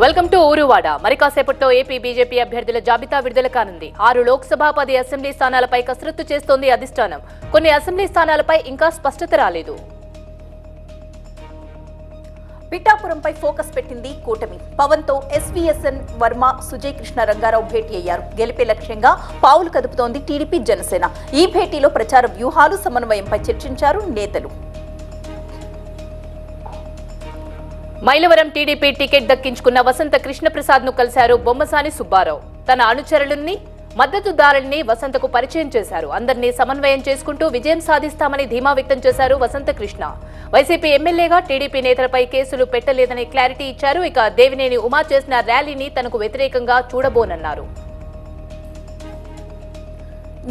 Welcome to ఊరువాడ. మరి కాసేపట్లో AP BJP అభ్యర్థుల జాబితా విడుదల కానుంది. 6 లోక్సభ 10 అసెంబ్లీ స్థానాలపై కసరత్తు చేస్తోంది అధిష్టానం. కొన్ని అసెంబ్లీ స్థానాలపై ఇంకా స్పష్టత రాలేదు. పిఠాపురంపై ఫోకస్ పెట్టింది కూటమి. పవన్ తో ఎస్వీఎస్ఎన్ వర్మ, సుజయ్ కృష్ణ రంగారావు భేటీ అయ్యారు. గెలిపే లక్ష్యంగా పావులు కదుపుతోంది టీడీపీ జనసేన. ఈ భేటీలో ప్రచార వ్యూహాలు, సమన్వయంపై చర్చించారు నేతలు. మైలవరం టీడీపీ టికెట్ దక్కించుకున్న వసంత కృష్ణప్రసాద్ ను కలిశారు బొమ్మసాని సుబ్బారావు. తన అనుచరులని, మద్దతుదారుల్ని వసంతకు పరిచయం చేశారు. అందరినీ సమన్వయం చేసుకుంటూ విజయం సాధిస్తామని ధీమా వ్యక్తం చేశారు వసంత కృష్ణ. వైసీపీ ఎమ్మెల్యేగా టీడీపీ నేతలపై కేసులు పెట్టలేదని క్లారిటీ ఇచ్చారు. ఇక దేవినేని ఉమా చేసిన ర్యాలీని తనకు వ్యతిరేకంగా చూడబోనన్నారు.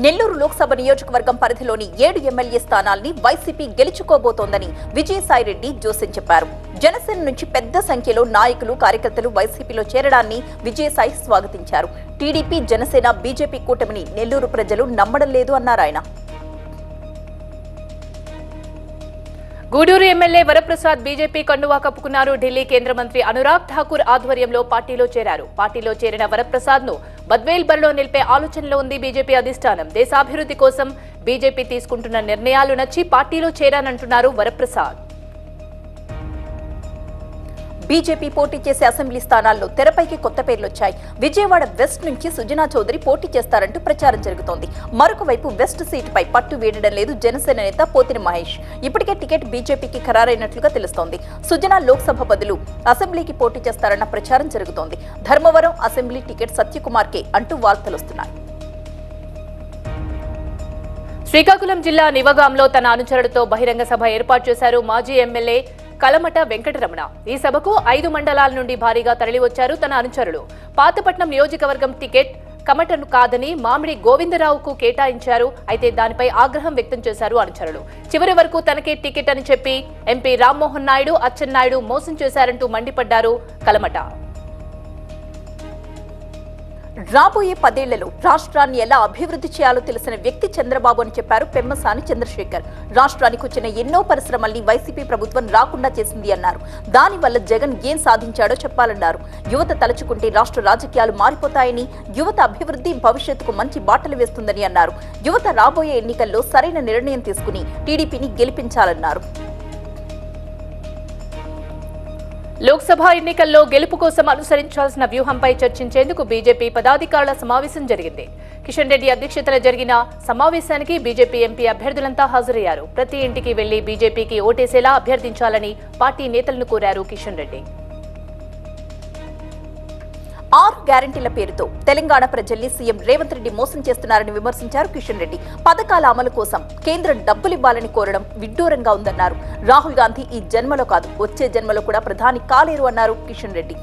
నెల్లూరు లోక్సభ నియోజకవర్గం పరిధిలోని 7 ఎమ్మెల్యే స్థానాల్ని వైసీపీ గెలుచుకోబోతోందని విజయసాయిరెడ్డి జోసెన్ చెప్పారు. జనసేన నుంచి పెద్ద సంఖ్యలో నాయకులు, కార్యకర్తలు వైసీపీలో చేరడాన్ని విజయసాయి స్వాగతించారు. టీడీపీ, జనసేన, బీజేపీ కూటమిని నెల్లూరు ప్రజలు నమ్మడం లేదు అన్నారు ఆయన. గూడూరు ఎమ్మెల్యే వరప్రసాద్ బీజేపీ కండువా కప్పుకున్నారు. ఢిల్లీ కేంద్ర మంత్రి అనురాగ్ ఠాకూర్ ఆధ్వర్యంలో పార్టీలో చేరారు. పార్టీలో చేరిన వరప్రసాద్ ను బద్వేల్ బరిలో నిలిపే ఆలోచనలో ఉంది బీజేపీ అధిష్టానం. దేశాభివృద్ధి కోసం బీజేపీ తీసుకుంటున్న నిర్ణయాలు నచ్చి పార్టీలో చేరానంటున్నారు వరప్రసాద్. బీజేపీ పోటీ చేసే అసెంబ్లీ స్థానాల్లో తెరపైకి కొత్త పేర్లొచ్చాయి. విజయవాడ వెస్ట్ నుంచి సుజనా చౌదరి పోటీ చేస్తారంటూ ప్రచారం జరుగుతోంది. మరొక వైపు వెస్ట్ సీటుపై పట్టు వీడడం లేదు జనసేన నేత పోతిన మహేష్. ఇప్పటికే టికెట్ బీజేపీకి ఖరారైనట్లుగా తెలుస్తోంది. సుజనా లోక్సభ బదులు అసెంబ్లీకి పోటీ చేస్తారన్న ప్రచారం జరుగుతోంది. ధర్మవరం అసెంబ్లీ టికెట్ సత్యకుమార్కే అంటూ వార్తలొస్తున్నాయి. శ్రీకాకుళం జిల్లా నివగాంలో తన అనుచరులతో బహిరంగ సభ ఏర్పాటు చేశారు మాజీ ఎమ్మెల్యే కలమట వెంకటరమణ. ఈ సభకు 5 మండలాల నుండి భారీగా తరలివచ్చారు తన అనుచరులు. పాతపట్నం నియోజకవర్గం టికెట్ కమటను కాదని మామిడి గోవిందరావుకు కేటాయించారు. అయితే దానిపై ఆగ్రహం వ్యక్తం చేశారు అనుచరులు. చివరి వరకు తనకే టికెట్ అని చెప్పి ఎంపీ రామ్మోహన్ నాయుడు, అచ్చెన్నాయుడు మోసం చేశారంటూ మండిపడ్డారు కలమట. రాబోయే 10 ఏళ్లలో రాష్ట్రాన్ని ఎలా అభివృద్ధి చేయాలో తెలిసిన వ్యక్తి చంద్రబాబు అని చెప్పారు పెమ్మసాని చంద్రశేఖర్. రాష్ట్రానికి వచ్చిన ఎన్నో పరిశ్రమల్ని వైసీపీ ప్రభుత్వం రాకుండా చేసింది అన్నారు. దానివల్ల జగన్ ఏం సాధించాడో చెప్పాలన్నారు. యువత తలుచుకుంటే రాష్ట్ర రాజకీయాలు మారిపోతాయని, యువత అభివృద్ధి భవిష్యత్తుకు మంచి బాటలు వేస్తుందని అన్నారు. యువత రాబోయే ఎన్నికల్లో సరైన నిర్ణయం తీసుకుని టీడీపీని గెలిపించాలన్నారు. లోక్సభ ఎన్నికల్లో గెలుపు కోసం అనుసరించాల్సిన వ్యూహంపై చర్చించేందుకు బీజేపీ పదాధికారుల సమావేశం జరిగింది. కిషన్ రెడ్డి అధ్యక్షతన జరిగిన సమావేశానికి బీజేపీ ఎంపీ అభ్యర్థులంతా హాజరయ్యారు. ప్రతి ఇంటికి వెళ్లి బీజేపీకి ఓటేసేలా అభ్యర్థించాలని పార్టీ నేతలను కోరారు కిషన్ రెడ్డి. 6 గ్యారంటీల పేరుతో తెలంగాణ ప్రజల్ని సీఎం రేవంత్ రెడ్డి మోసం చేస్తున్నారని విమర్శించారు కిషన్ రెడ్డి. పథకాల అమలు కోసం కేంద్రం డబ్బులివ్వాలని కోరడం విడ్డూరంగా ఉందన్నారు. రాహుల్ గాంధీ ఈ జన్మలో కాదు, వచ్చే జన్మలో కూడా ప్రధాని కాలేరు అన్నారు కిషన్ రెడ్డి.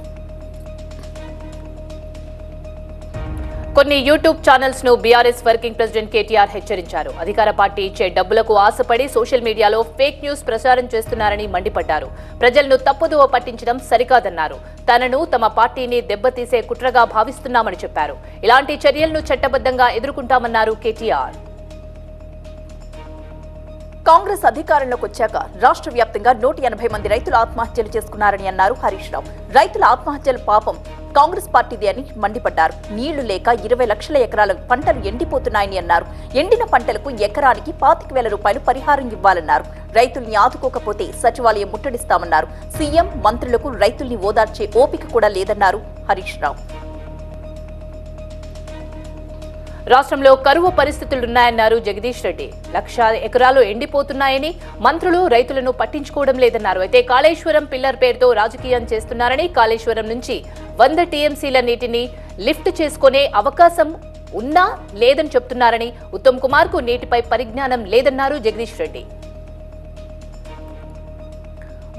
కొన్ని యూట్యూబ్ ఛానల్స్ ను బీఆర్ఎస్ వర్కింగ్ ప్రెసిడెంట్ కేటీఆర్ హెచ్చరించారు. అధికార పార్టీ ఇచ్చే డబ్బులకు ఆశపడి సోషల్ మీడియాలో ఫేక్ న్యూస్ ప్రచారం చేస్తున్నారని మండిపడ్డారు. ప్రజలను తప్పుదోవ పట్టించడం సరికాదన్నారు. తనను, తమ పార్టీని దెబ్బతీసే కుట్రగా భావిస్తున్నామని చెప్పారు. ఇలాంటి చర్యలను చట్టబద్ధంగా ఎదుర్కొంటామన్నారు కేటీఆర్. కాంగ్రెస్ అధికారంలోకి వచ్చాక రాష్ట్ర వ్యాప్తంగా 180 మంది రైతులు ఆత్మహత్యలు చేసుకున్నారని అన్నారు హరీష్ రావు. రైతుల ఆత్మహత్యల పాపం కాంగ్రెస్ పార్టీది అని మండిపడ్డారు. నీళ్లు లేక 20 లక్షల ఎకరాల పంటలు ఎండిపోతున్నాయని అన్నారు. ఎండిన పంటలకు ఎకరానికి 25,000 రూపాయలు పరిహారం ఇవ్వాలన్నారు. రైతుల్ని ఆదుకోకపోతే సచివాలయం ముట్టడిస్తామన్నారు. సీఎం, మంత్రులకు రైతుల్ని ఓదార్చే ఓపిక కూడా లేదన్నారు హరీష్ రావు. రాష్ట్రంలో కరువు పరిస్థితులున్నాయన్నారు జగదీష్ రెడ్డి. 1,00,000 ఎకరాలు ఎండిపోతున్నాయని, మంత్రులు రైతులను పట్టించుకోవడం లేదన్నారు. అయితే కాళేశ్వరం పిల్లర్ పేరుతో రాజకీయం చేస్తున్నారని, కాళేశ్వరం నుంచి 100 టీఎంసీల నీటిని లిఫ్ట్ చేసుకునే అవకాశం ఉన్నా లేదని చెప్తున్నారని, ఉత్తమ్ కుమార్ కు నీటిపై పరిజ్ఞానం లేదన్నారు జగదీష్ రెడ్డి.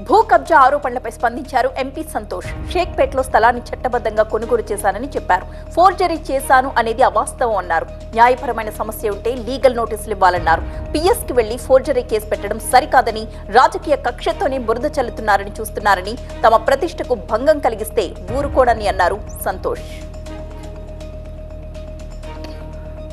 భూ కబ్జా ఆరోపణలపై స్పందించారు ఎంపీ సంతోష్. షేక్పేట్లో స్థలాన్ని చట్టబద్ధంగా కొనుగోలు చేశానని చెప్పారు. ఫోర్జరీ చేశాను అనేది అవాస్తవం అన్నారు. న్యాయపరమైన సమస్య ఉంటే లీగల్ నోటీసులు ఇవ్వాలన్నారు. పిఎస్కి వెళ్లి ఫోర్జరీ కేసు పెట్టడం సరికాదని, రాజకీయ కక్షతోనే బురద చల్లుతున్నారని చూస్తున్నారని, తమ ప్రతిష్టకు భంగం కలిగిస్తే ఊరుకోడని అన్నారు సంతోష్.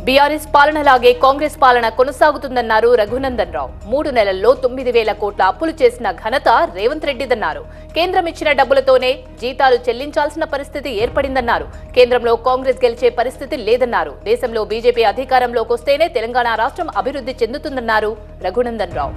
బీఆర్ఎస్ పాలనలాగే కాంగ్రెస్ పాలన కొనసాగుతుందన్నారు రఘునందన్ రావు. 3 నెలల్లో 9,000 కోట్ల అప్పులు చేసిన ఘనత రేవంత్ రెడ్డిదన్నారు. కేంద్రం ఇచ్చిన డబ్బులతోనే జీతాలు చెల్లించాల్సిన పరిస్థితి ఏర్పడిందన్నారు. కేంద్రంలో కాంగ్రెస్ గెలిచే పరిస్థితి లేదన్నారు. దేశంలో బీజేపీ అధికారంలోకి వస్తేనే తెలంగాణ రాష్ట్రం అభివృద్ధి చెందుతుందన్నారు రఘునందన్ రావు.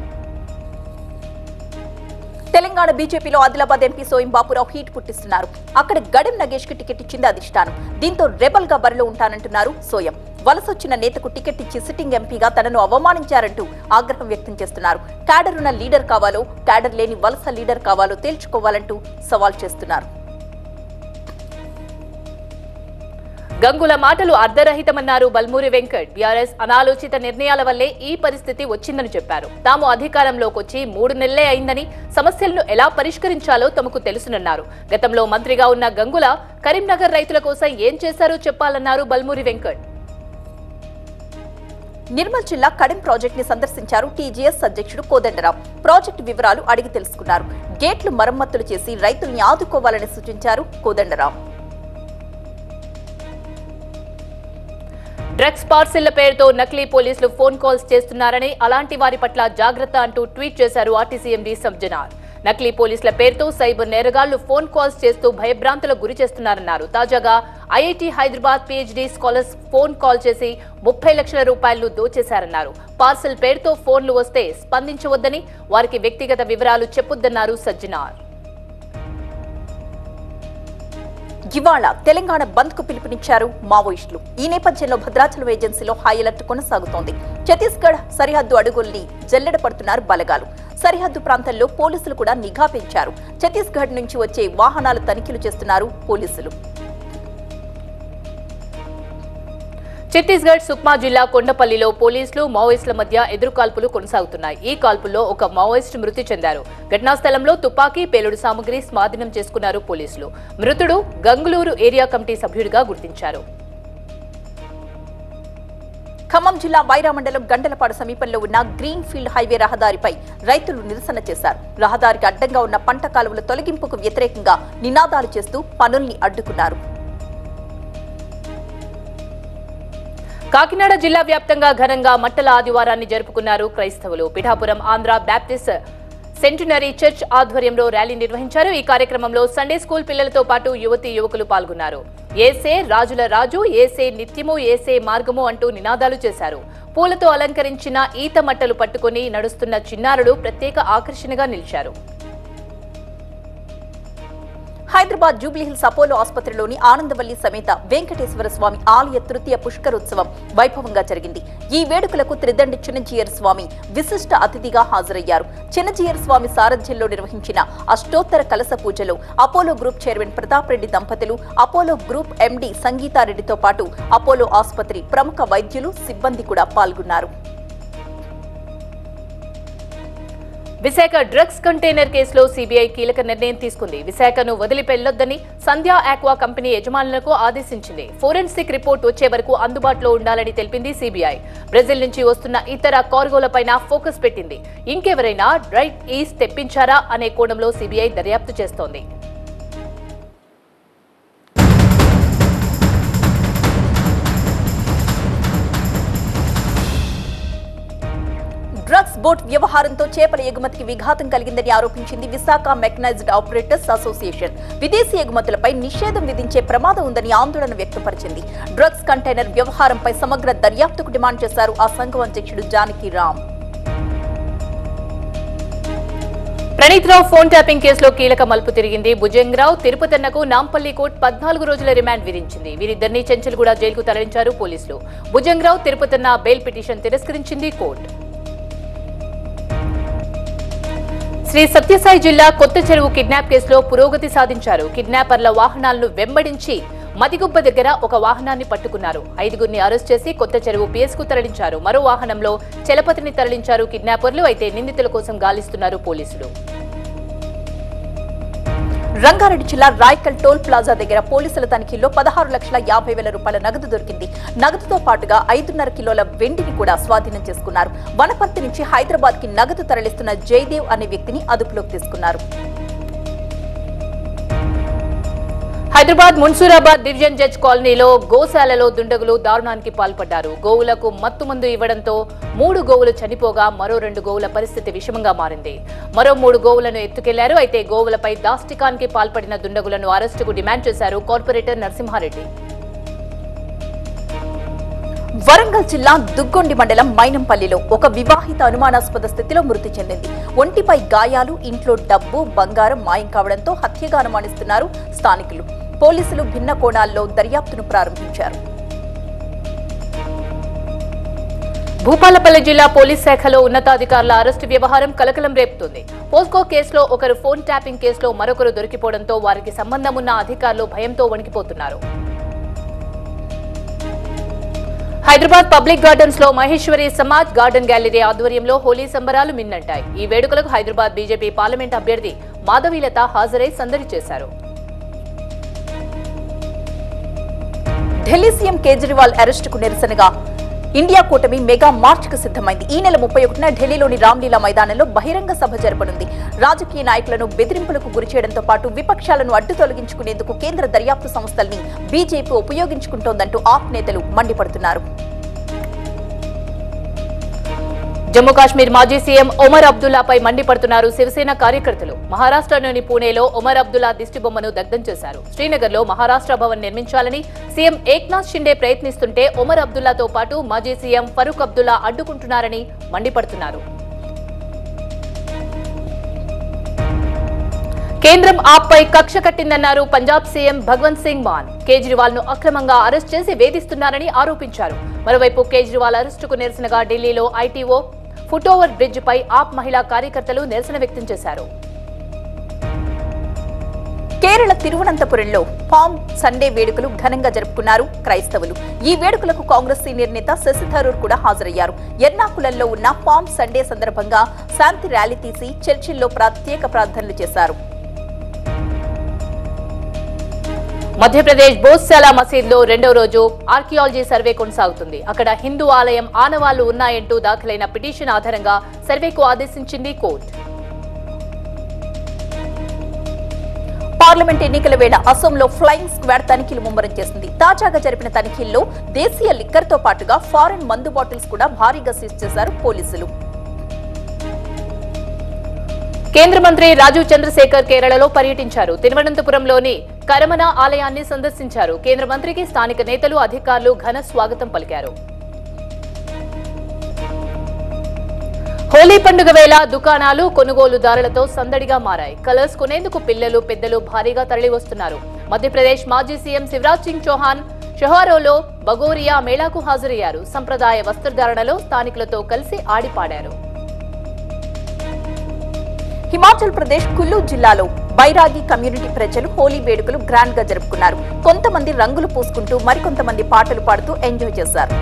తెలంగాణ బీజేపీలో ఆదిలాబాద్ ఎంపీ సోయం బాపురావు హీట్ పుట్టిస్తున్నారు. అక్కడ గడెం నగేష్ కి టికెట్ ఇచ్చింది అధిష్టానం. దీంతో రెబల్ గా బరిలో ఉంటానంటున్నారు సోయం. వలసొచ్చిన నేతకు టికెట్ ఇచ్చి సిట్టింగ్ ఎంపీగా తనను అవమానించారంటూ ఆగ్రహం వ్యక్తం చేస్తున్నారు. క్యాడర్ ఉన్న లీడర్ కావాలో, క్యాడర్ లేని వలస లీడర్ కావాలో తేల్చుకోవాలంటూ సవాల్ చేస్తున్నారు. గంగుల మాటలు అర్ధరహితమన్నారు బల్మూరి వెంకట్. బీఆర్ఎస్ అనాలోచిత నిర్ణయాల వల్లే ఈ పరిస్థితి వచ్చిందని చెప్పారు. తాము అధికారంలోకి వచ్చి 3 నెలలే అయిందని, సమస్యలను ఎలా పరిష్కరించాలో తమకు తెలుసునన్నారు. గతంలో మంత్రిగా ఉన్న గంగుల కరీంనగర్ రైతుల కోసం ఏం చేశారో చెప్పాలన్నారు బల్మూరి వెంకట్. నిర్మల్ జిల్లా కడెం ప్రాజెక్ట్ ని సందర్శించారు టీజీఎస్ అధ్యక్షుడు కోదండరాం. ప్రాజెక్టు వివరాలు అడిగి తెలుసుకున్నారు. గేట్లు మరమ్మతులు చేసి రైతుల్ని ఆదుకోవాలని సూచించారు కోదండరాం. డ్రగ్స్ పార్సిళ్ల పేరుతో నకిలీ పోలీసులు ఫోన్ కాల్స్ చేస్తున్నారని, అలాంటి వారి పట్ల జాగ్రత్త అంటూ ట్వీట్ చేశారు ఆర్టీసీ ఎండీ సబ్జనార్. నకిలీ పోలీసుల పేరుతో సైబర్ నేరగాళ్లు ఫోన్ కాల్స్ చేస్తూ భయభ్రాంతులకు గురి చేస్తున్నారన్నారు. తాజాగా IIT Hyderabad PhD scholars phone call చేసి 30 లక్షల రూపాయలు దోచేశారన్నారు. పార్సిల్ పేరుతో ఫోన్లు వస్తే స్పందించవద్దని, వారికి వ్యక్తిగత వివరాలు చెప్పొద్దన్నారు సజ్జనార్. ఇవాళ తెలంగాణ బంద్ కు పిలుపునిచ్చారు మావోయిస్టులు. ఈ నేపథ్యంలో భద్రాచలం ఏజెన్సీలో హై అలర్ట్ కొనసాగుతోంది. ఛత్తీస్గఢ్ సరిహద్దు అడుగుల్ని జల్లెడ పడుతున్నారు బలగాలు. సరిహద్దు ప్రాంతాల్లో పోలీసులు కూడా నిఘా పెంచారు. ఛత్తీస్గఢ్ నుంచి వచ్చే వాహనాలు తనిఖీలు చేస్తున్నారు పోలీసులు. ఛత్తీస్గఢ్ సుక్మా జిల్లా కొండపల్లిలో పోలీసులు మావోయిస్టుల మధ్య ఎదురుకాల్పులు కొనసాగుతున్నాయి. ఈ కాల్పుల్లో ఒక మావోయిస్టు మృతి చెందారు. ఘటనా స్థలంలో తుపాకీ, పేలుడు సామగ్రి స్వాధీనం చేసుకున్నారు పోలీసులు. మృతుడు గంగులూరు ఏరియా కమిటీ సభ్యుడిగా గుర్తించారు. ఖమ్మం జిల్లా వైరా మండలం గండలపాడు సమీపంలో ఉన్న గ్రీన్ ఫీల్డ్ హైవే రహదారిపై రైతులు నిరసన చేశారు. రహదారికి అడ్డంగా ఉన్న పంట కాలువల తొలగింపుకు వ్యతిరేకంగా నినాదాలు చేస్తూ పనుల్ని అడ్డుకున్నారు. కాకినాడ జిల్లా వ్యాప్తంగా ఘనంగా మట్టల ఆదివారాన్ని జరుపుకున్నారు క్రైస్తవులు. Pithapuram Andhra Baptist centenary church ఆధ్వర్యంలో ర్యాలీ నిర్వహించారు. ఈ కార్యక్రమంలో సండే స్కూల్ పిల్లలతో పాటు యువతీ యువకులు పాల్గొన్నారు. ఏసే రాజుల రాజు, ఏసే నిత్యము, ఏసే మార్గము అంటూ నినాదాలు చేశారు. పూలతో అలంకరించిన ఈత మట్టలు పట్టుకుని నడుస్తున్న చిన్నారులు ప్రత్యేక ఆకర్షణగా నిలిచారు. హైదరాబాద్ జూబ్లీహిల్స్ అపోలో ఆసుపత్రిలోని ఆనందవల్లి సమేత వెంకటేశ్వర స్వామి ఆలయ తృతీయ పుష్కరోత్సవం వైభవంగా జరిగింది. ఈ వేడుకలకు త్రిదండి చిన్నజీయర్ స్వామి విశిష్ట అతిథిగా హాజరయ్యారు. చిన్నజీయర్ స్వామి సారథ్యంలో నిర్వహించిన అష్టోత్తర కలశ పూజలో Apollo group chairman Pratap Reddy దంపతులు, అపోలో గ్రూప్ ఎండీ సంగీతారెడ్డితో పాటు అపోలో ఆసుపత్రి ప్రముఖ వైద్యులు, సిబ్బంది కూడా పాల్గొన్నారు. విశాఖ డ్రగ్స్ కంటైనర్ కేసులో సీబీఐ కీలక నిర్ణయం తీసుకుంది. విశాఖను వదిలిపెళ్లొద్దని సంధ్యా ఆక్వా కంపెనీ యజమానులకు ఆదేశించింది. ఫోరెన్సిక్ రిపోర్ట్ వచ్చే వరకు అందుబాటులో ఉండాలని తెలిపింది సీబీఐ. బ్రెజిల్ నుంచి వస్తున్న ఇతర కార్గోలపైన ఫోకస్ పెట్టింది. ఇంకెవరైనా రైట్ ఈస్ట్ తెప్పించారా అనే కోణంలో సీబీఐ దర్యాప్తు చేస్తోంది. డ్రగ్స్ బోట్ వ్యవహారంతో చేపల ఎగుమతికి విఘాతం కలిగిందని ఆరోపించింది విశాఖ మెకనైజ్డ్ ఆపరేటర్స్ అసోసియేషన్. విదేశీ ఎగుమతులపై నిషేధం విధించే ప్రమాదం ఉందని ఆందోళన వ్యక్తపరిచింది. డ్రగ్స్ కంటైనర్ వ్యవహారంపై సమగ్ర దర్యాప్తుకు డిమాండ్ చేశారు ఆ సంఘం అధ్యక్షుడు జానకి రామ్. ప్రణీత్ రావు ఫోన్ ట్యాపింగ్ కేసులో కీలక మలుపు తిరిగింది. భుజంగరావు, తిరుపతన్నకు నాంపల్లి కోర్టు 14 రోజుల రిమాండ్ విధించింది. వీరిద్దరినీ చెంచల్గూడ జైలుకు తరలించారు పోలీసులు. భుజంగరావు, తిరుపతన్న బెయిల్ పిటిషన్ తిరస్కరించింది కోర్టు. శ్రీ సత్యసాయి జిల్లా కొత్త చెరువు కిడ్నాప్ కేసులో పురోగతి సాధించారు. కిడ్నాపర్ల వాహనాలను వెంబడించి మదిగుబ్బ దగ్గర ఒక వాహనాన్ని పట్టుకున్నారు. 5గురిని అరెస్ట్ చేసి కొత్త చెరువు పిఎస్ కు తరలించారు. మరో వాహనంలో చలపతిని తరలించారు కిడ్నాపర్లు. అయితే నిందితుల కోసం గాలిస్తున్నారు పోలీసులు. రంగారెడ్డి జిల్లా రాయకల్ టోల్ ప్లాజా దగ్గర పోలీసుల తనిఖీల్లో 16,50,000 రూపాయల నగదు దొరికింది. నగదుతో పాటుగా 5.5 కిలోల వెండిని కూడా స్వాధీనం చేసుకున్నారు. వనపర్తి నుంచి హైదరాబాద్ కి నగదు తరలిస్తున్న జయదేవ్ అనే వ్యక్తిని అదుపులోకి తీసుకున్నారు. హైదరాబాద్ మున్సూరాబాద్ డివిజన్ జడ్జ్ కాలనీలో గోశాలలో దుండగులు దారుణానికి పాల్పడ్డారు. గోవులకు మత్తుమందు ఇవ్వడంతో 3 గోవులు చనిపోగా మరో 2 గోవుల పరిస్థితి విషమంగా మారింది. మరో 3 గోవులను ఎత్తుకెళ్లారు. అయితే గోవులపై దాష్టికానికి పాల్పడిన దుండగులను అరెస్టుకు డిమాండ్ చేశారు కార్పొరేటర్ నరసింహారెడ్డి. వరంగల్ జిల్లా దుగ్గొండి మండలం మైనంపల్లిలో ఒక వివాహిత అనుమానాస్పద స్థితిలో మృతి చెందింది. ఒంటిపై గాయాలు, ఇంట్లో డబ్బు, బంగారం మాయం కావడంతో హత్యగా అనుమానిస్తున్నారు స్థానికులు. పోలీసులు భిన్న కోణాల్లో దర్యాప్తును ప్రారంభించారు. భూపాలపల్లి జిల్లా పోలీస్ శాఖలో ఉన్నతాధికారుల అరెస్టు వ్యవహారం కలకలం రేపుతోంది. పోస్కో కేసులో ఒకరు ఫోన్ ట్యాపింగ్ కేసులో మరొకరు దొరికిపోవడంతో వారికి సంబంధం ఉన్న అధికారులు భయంతో వణికిపోతున్నారు. హైదరాబాద్ పబ్లిక్ గార్డెన్స్ లో మహేశ్వరి సమాజ్ గార్డెన్ గ్యాలరీ ఆధ్వర్యంలో హోలీ సంబరాలు మిన్నంటాయి. ఈ వేడుకలకు హైదరాబాద్ బీజేపీ పార్లమెంట్ అభ్యర్థి మాధవీలత హాజరై సందడి చేశారు. ఢిల్లీ సీఎం కేజ్రీవాల్ అరెస్టుకు నిరసనగా ఇండియా కూటమి మెగా మార్చ్ కు సిద్ధమైంది. ఈ నెల 31న ఢిల్లీలోని రామ్లీలా మైదానంలో బహిరంగ సభ జరపనుంది. రాజకీయ నాయకులను బెదిరింపులకు గురి చేయడంతో పాటు విపక్షాలను అడ్డు తొలగించుకునేందుకు కేంద్ర దర్యాప్తు సంస్థల్ని బీజేపీ ఉపయోగించుకుంటోందంటూ ఆప్ నేతలు మండిపడుతున్నారు. జమ్మూ కాశ్మీర్ మాజీ సీఎం ఒమర్ అబ్దుల్లాపై మండిపడుతున్నారు శివసేన కార్యకర్తలు. మహారాష్ట్రలోని పూణేలో ఒమర్ అబ్దుల్లా దిష్టిబొమ్మను దగ్ధం చేశారు. శ్రీనగర్లో మహారాష్ట్ర భవన్ నిర్మించాలని సీఎం ఏక్నాథ్ షిండే ప్రయత్నిస్తుంటే ఒమర్ అబ్దుల్లాతో పాటు మాజీ సీఎం ఫరూక్ అబ్దుల్లా అడ్డుకుంటున్నారని మండిపడుతున్నారు. కేంద్రం ఆప్పై కక్ష కట్టిందన్నారు పంజాబ్ సీఎం భగవంత్ సింగ్ మాన్. కేజ్రీవాల్ ను అక్రమంగా అరెస్ట్ చేసి వేధిస్తున్నారని ఆరోపించారు. మరోవైపు కేజ్రీవాల్ అరెస్టుకు నిరసనగా ఢిల్లీలో ఐటీఓ ఫుట్ఓవర్ బ్రిడ్జ్ పై ఆప్ మహిళా కార్యకర్తలు నిరసన వ్యక్తం చేశారు. కేరళ తిరువనంతపురంలో పామ్ సండే వేడుకలు ఘనంగా జరుపుకున్నారు క్రైస్తవులు. ఈ వేడుకలకు కాంగ్రెస్ సీనియర్ నేత శశి థరూర్ కూడా హాజరయ్యారు. ఎర్నాకులంలో ఉన్న పామ్ సండే సందర్భంగా శాంతి ర్యాలీ తీసి చర్చిల్లో ప్రత్యేక ప్రార్థనలు చేశారు. మధ్యప్రదేశ్ బోధ్శాలా మసీద్లో 2వ రోజు ఆర్కియాలజీ సర్వే కొనసాగుతుంది. అక్కడ హిందూ ఆలయం ఆనవాళ్లు ఉన్నాయంటూ దాఖలైన పిటిషన్ ఆధారంగా సర్వేకు ఆదేశించింది కోర్టు. పార్లమెంట్ ఎన్నికల వేళ అసోంలో ఫ్లయింగ్ స్క్వాడ్ తనిఖీలు ముమ్మరం చేసింది. తాజాగా జరిపిన తనిఖీల్లో దేశీయ లిక్కర్ తో పాటుగా ఫారెన్ మందు బాటిల్స్ కూడా భారీగా సీజ్ చేశారు పోలీసులు. కేంద్ర మంత్రి రాజీవ్ చంద్రశేఖర్ కేరళలో పర్యటించారు. తిరువనంతపురంలోని కరమన ఆలయాన్ని సందర్శించారు. కేంద్ర మంత్రికి స్థానిక నేతలు, అధికారులు ఘన స్వాగతం పలికారు. హోలీ పండుగ వేళ దుకాణాలు కొనుగోలుదారులతో సందడిగా మారాయి. కలర్స్ కొనేందుకు పిల్లలు, పెద్దలు భారీగా తరలివస్తున్నారు. మధ్యప్రదేశ్ మాజీ సీఎం శివరాజ్ సింగ్ చౌహాన్ షొహారోలో బగోరియా మేళాకు హాజరయ్యారు. సంప్రదాయ వస్త్రధారణలో స్థానికులతో కలిసి ఆడిపాడారు. హిమాచల్ ప్రదేశ్ కుల్లు జిల్లాలో బైరాగి కమ్యూనిటీ ప్రజలు హోలీ వేడుకలు గ్రాండ్ గా జరుపుకున్నారు. కొంతమంది రంగులు పూసుకుంటూ మరికొంతమంది పాటలు పాడుతూ ఎంజాయ్ చేశారు.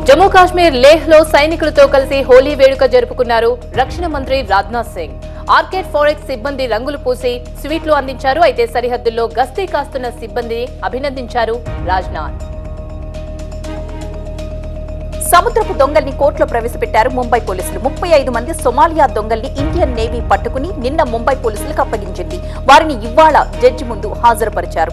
జమ్మూ కాశ్మీర్ లేహ్ లో సైనికులతో కలిసి హోలీ వేడుక జరుపుకున్నారు రక్షణ మంత్రి రాజ్నాథ్ సింగ్. ఆర్కేడ్ ఫారెక్స్ సిబ్బంది రంగులు పూసి స్వీట్లు అందించారు. అయితే సరిహద్దుల్లో గస్తీ కాస్తున్న సిబ్బందిని అభినందించారు రాజ్నాథ్. సముద్రపు దొంగల్ని కోర్టులో ప్రవేశపెట్టారు ముంబై పోలీసులు. 35 మంది సొమాలియా దొంగల్ని ఇండియన్ నేవీ పట్టుకుని నిన్న ముంబై పోలీసులకు అప్పగించింది. వారిని ఇవాళ జడ్జి ముందు హాజరుపరిచారు.